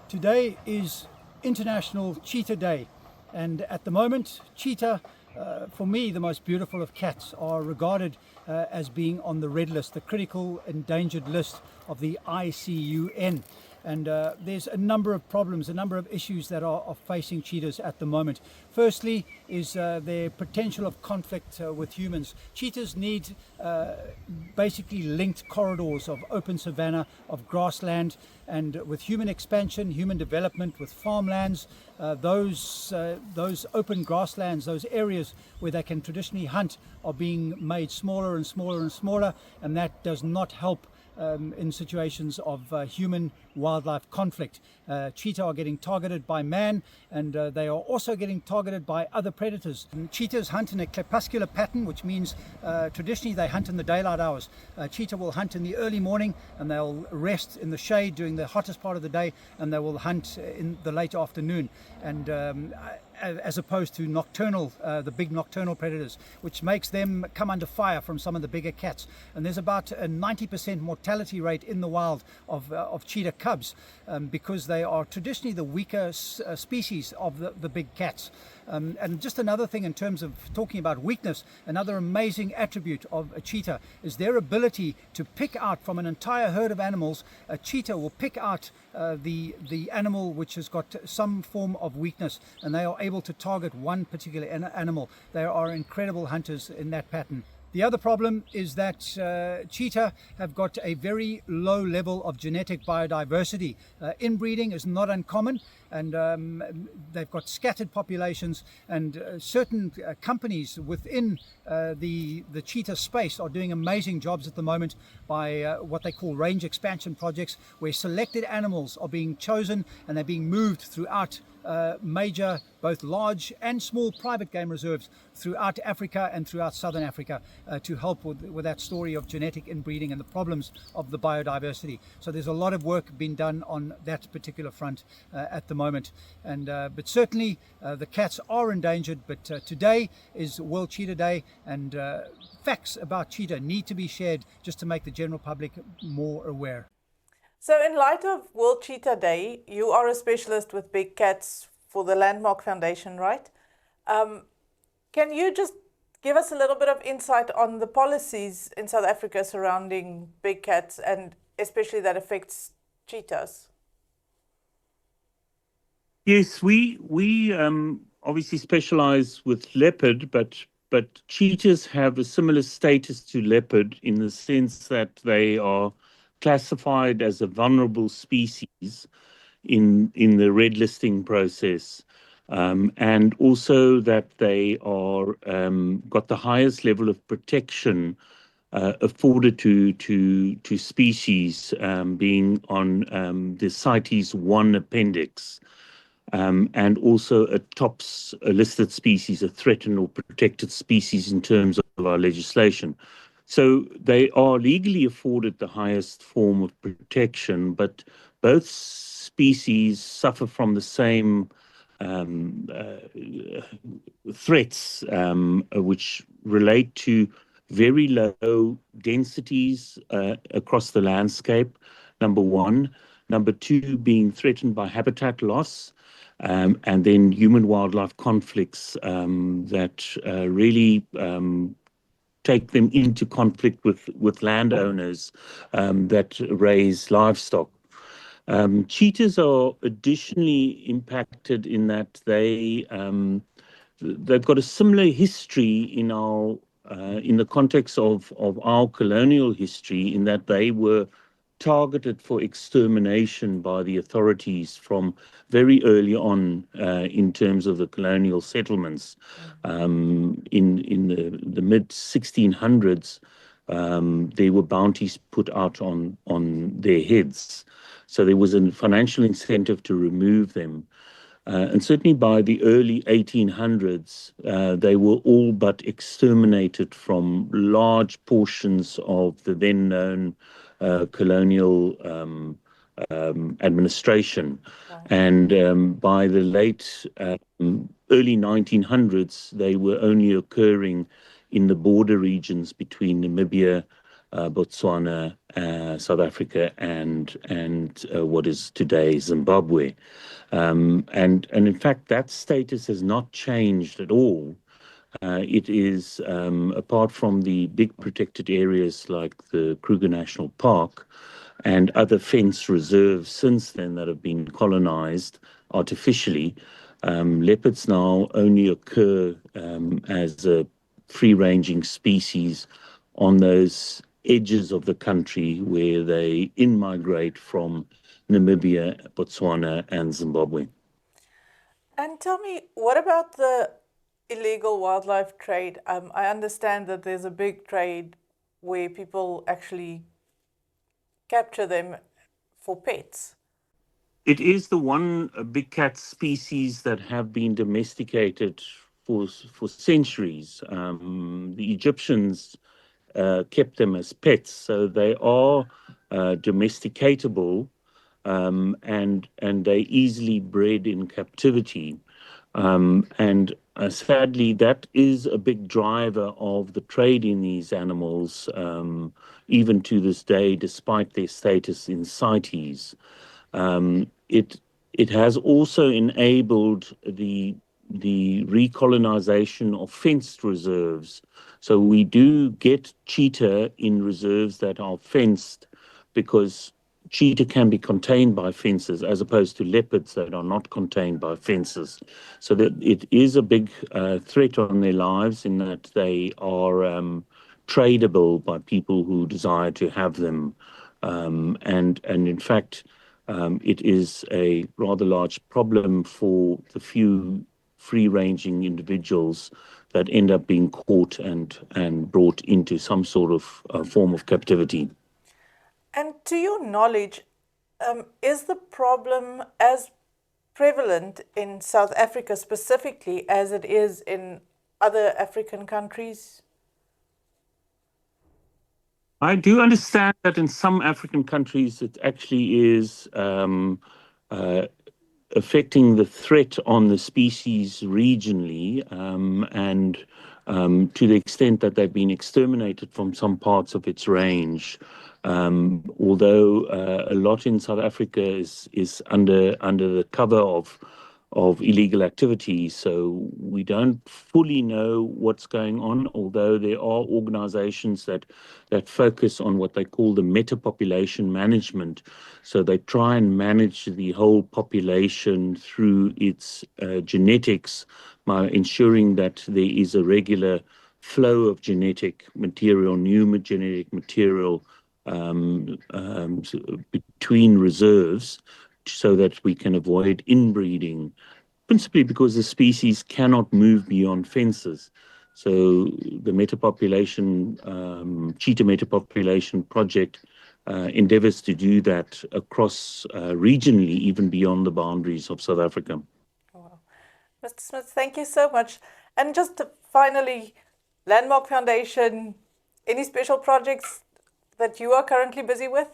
Today is International Cheetah Day, and at the moment, cheetah, for me, the most beautiful of cats, are regarded as being on the red list, the critical endangered list of the ICUN. And there's a number of problems, a number of issues that are facing cheetahs at the moment. Firstly is their potential of conflict with humans. Cheetahs need basically linked corridors of open savanna, of grassland, and with human expansion, human development, with farmlands, those open grasslands, those areas where they can traditionally hunt, are being made smaller and smaller and smaller, and that does not help in situations of human-wildlife conflict. Cheetah are getting targeted by man, and they are also getting targeted by other predators. And cheetahs hunt in a crepuscular pattern, which means traditionally they hunt in the daylight hours. Cheetah will hunt in the early morning, and they'll rest in the shade during the hottest part of the day, and they will hunt in the late afternoon. And as opposed to nocturnal, the big nocturnal predators, which makes them come under fire from some of the bigger cats. And there's about a 90% mortality rate in the wild of cheetah cubs because they are traditionally the weaker species of the big cats. And just another thing in terms of talking about weakness, another amazing attribute of a cheetah is their ability to pick out from an entire herd of animals. A cheetah will pick out the animal which has got some form of weakness, and they are able to target one particular animal. They are incredible hunters in that pattern. The other problem is that cheetah have got a very low level of genetic biodiversity. Inbreeding is not uncommon, and they've got scattered populations, and certain companies within the cheetah space are doing amazing jobs at the moment by what they call range expansion projects, where selected animals are being chosen and they're being moved throughout major, both large and small private game reserves throughout Africa and throughout Southern Africa to help with that story of genetic inbreeding and the problems of the biodiversity. So there's a lot of work being done on that particular front at the moment. And but certainly the cats are endangered, but today is World Cheetah Day, and facts about cheetah need to be shared just to make the general public more aware. So in light of World Cheetah Day, you are a specialist with big cats for the Landmark Foundation, right? Can you just give us a little bit of insight on the policies in South Africa surrounding big cats, and especially that affects cheetahs? Yes, we obviously specialize with leopard, but cheetahs have a similar status to leopard in the sense that they are classified as a vulnerable species in the red listing process, and also that they are got the highest level of protection afforded to species, being on the CITES 1 appendix, and also a TOPS, a listed species, a threatened or protected species in terms of our legislation. So they are legally afforded the highest form of protection, but both species suffer from the same threats, which relate to very low densities across the landscape, number one. Number two, being threatened by habitat loss, and then human-wildlife conflicts that really take them into conflict with landowners that raise livestock. Cheetahs are additionally impacted in that they've got a similar history in our in the context of our colonial history, in that they were targeted for extermination by the authorities from very early on in terms of the colonial settlements. In the mid 1600s, there were bounties put out on their heads. So there was a financial incentive to remove them. And certainly by the early 1800s, they were all but exterminated from large portions of the then known colonial administration. Right. And by the late early 1900s, they were only occurring in the border regions between Namibia Botswana, South Africa, and what is today Zimbabwe. And in fact, that status has not changed at all. It is, apart from the big protected areas like the Kruger National Park and other fence reserves since then that have been colonized artificially, leopards now only occur as a free-ranging species on those edges of the country where they in-migrate from Namibia, Botswana, and Zimbabwe. And tell me, what about the illegal wildlife trade? I understand that there's a big trade where people actually capture them for pets. It is the one big cat species that have been domesticated for centuries. The Egyptians kept them as pets, so they are domesticatable, and they easily bred in captivity. And sadly, that is a big driver of the trade in these animals, even to this day, despite their status in CITES. It has also enabled the recolonization of fenced reserves. So we do get cheetah in reserves that are fenced because cheetah can be contained by fences as opposed to leopards that are not contained by fences. So that it is a big threat on their lives in that they are tradable by people who desire to have them. And in fact, it is a rather large problem for the few free-ranging individuals that end up being caught and brought into some sort of form of captivity. And to your knowledge, is the problem as prevalent in South Africa specifically as it is in other African countries? I do understand that in some African countries it actually is affecting the threat on the species regionally, and to the extent that they've been exterminated from some parts of its range. Although a lot in South Africa is under the cover of illegal activity, so we don't fully know what's going on, although there are organizations that focus on what they call the meta-population management. So they try and manage the whole population through its genetics by ensuring that there is a regular flow of genetic material, new genetic material between reserves, so that we can avoid inbreeding, principally because the species cannot move beyond fences. So the cheetah metapopulation project endeavors to do that across regionally, even beyond the boundaries of South Africa. Wow. Mr. Smuts, thank you so much. And just finally, Landmark Foundation, any special projects that you are currently busy with?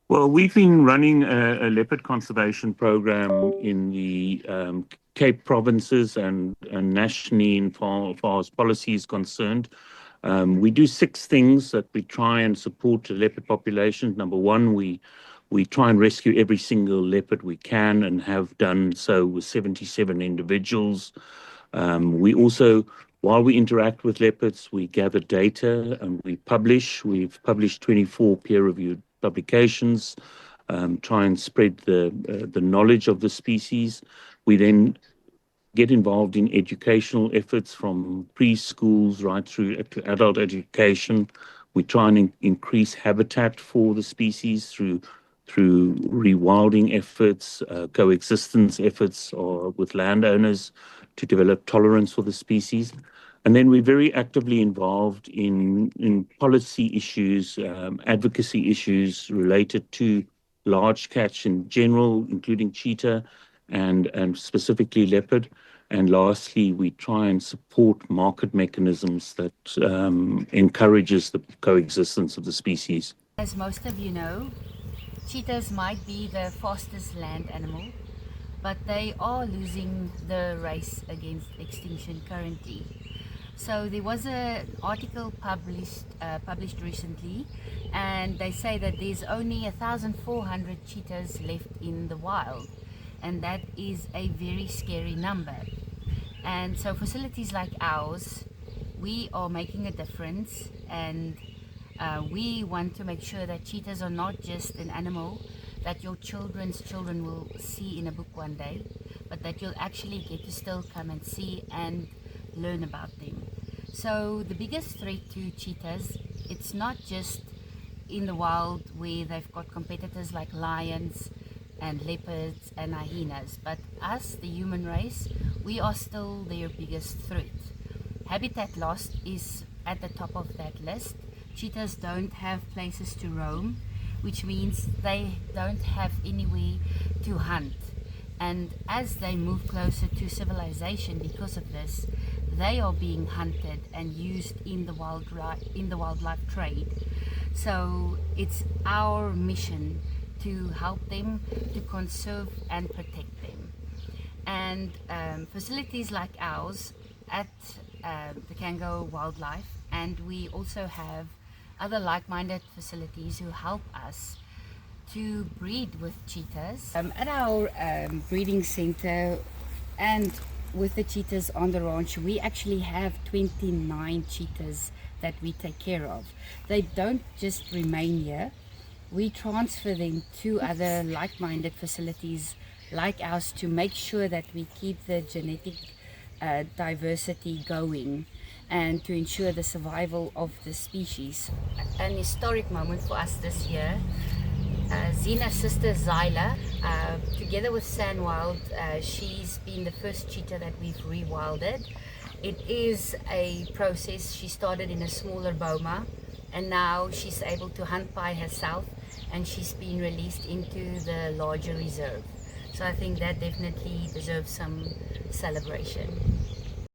Well, we've been running a leopard conservation program in the Cape provinces and nationally in far as policy is concerned. We do 6 things that we try and support the leopard population. Number one, we try and rescue every single leopard we can and have done so with 77 individuals. We also, while we interact with leopards, we gather data and we publish. We've published 24 peer-reviewed publications, try and spread the knowledge of the species. We then get involved in educational efforts from preschools right through to adult education. We try and increase habitat for the species through rewilding efforts, coexistence efforts with landowners to develop tolerance for the species. And then we're very actively involved in policy issues, advocacy issues related to large cats in general, including cheetah and specifically leopard. And lastly, we try and support market mechanisms that encourages the coexistence of the species. As most of you know, cheetahs might be the fastest land animal, but they are losing the race against extinction currently. So there was an article published recently, and they say that there's only 1,400 cheetahs left in the wild, and that is a very scary number. And so facilities like ours, we are making a difference, and we want to make sure that cheetahs are not just an animal that your children's children will see in a book one day, but that you'll actually get to still come and see and learn about them. So the biggest threat to cheetahs, it's not just in the wild where they've got competitors like lions and leopards and hyenas, but us, the human race, we are still their biggest threat. Habitat loss is at the top of that list. Cheetahs don't have places to roam, which means they don't have anywhere to hunt. And as they move closer to civilization because of this, they are being hunted and used in the wildlife trade. So it's our mission to help them, to conserve and protect them. And facilities like ours at the Cango Wildlife, and we also have other like-minded facilities who help us to breed with cheetahs. At our breeding center and with the cheetahs on the ranch, we actually have 29 cheetahs that we take care of. They don't just remain here. We transfer them to other like-minded facilities like ours to make sure that we keep the genetic diversity going and to ensure the survival of the species. An historic moment for us this year. Zena's sister Zyla, together with Sandwild, she's been the first cheetah that we've rewilded. It is a process. She started in a smaller boma, and now she's able to hunt by herself, and she's been released into the larger reserve. So I think that definitely deserves some celebration.